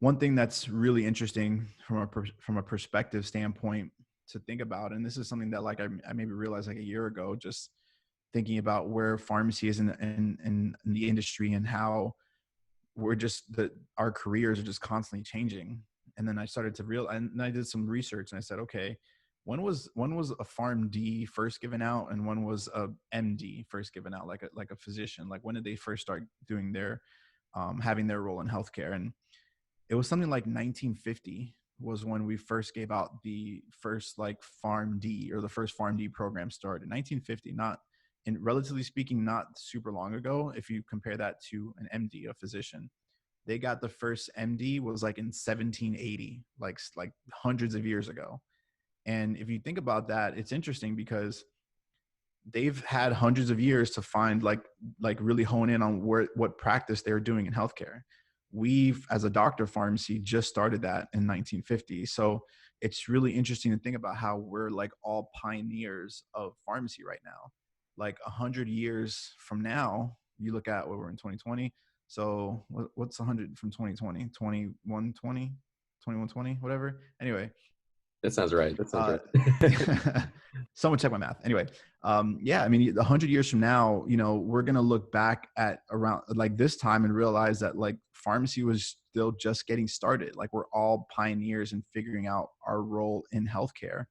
one thing that's really interesting from a perspective standpoint to think about, and this is something that like I maybe realized like a year ago, just thinking about where pharmacy is in the industry and how we're just our careers are just constantly changing. And then I started to and I did some research and I said, okay, when was a PharmD first given out, and when was a MD first given out, like a physician? Like when did they first start doing their having their role in healthcare? And it was something like 1950 was when we first gave out the first like PharmD, or the first PharmD program started. 1950, not in, relatively speaking, not super long ago. If you compare that to an MD, a physician, they got the first MD was like in 1780, like hundreds of years ago. And if you think about that, it's interesting because they've had hundreds of years to find like really hone in on what practice they're doing in healthcare. We've, as a doctor of pharmacy, just started that in 1950. So it's really interesting to think about how we're like all pioneers of pharmacy right now. Like 100 years from now, you look at what we're in 2020. So what's 100 from 2020? 2120, 2120, whatever. Anyway, that sounds right. That sounds right. Someone check my math. Anyway, yeah, I mean, 100 years from now, you know, we're going to look back at around like this time and realize that like pharmacy was still just getting started. Like we're all pioneers in figuring out our role in healthcare.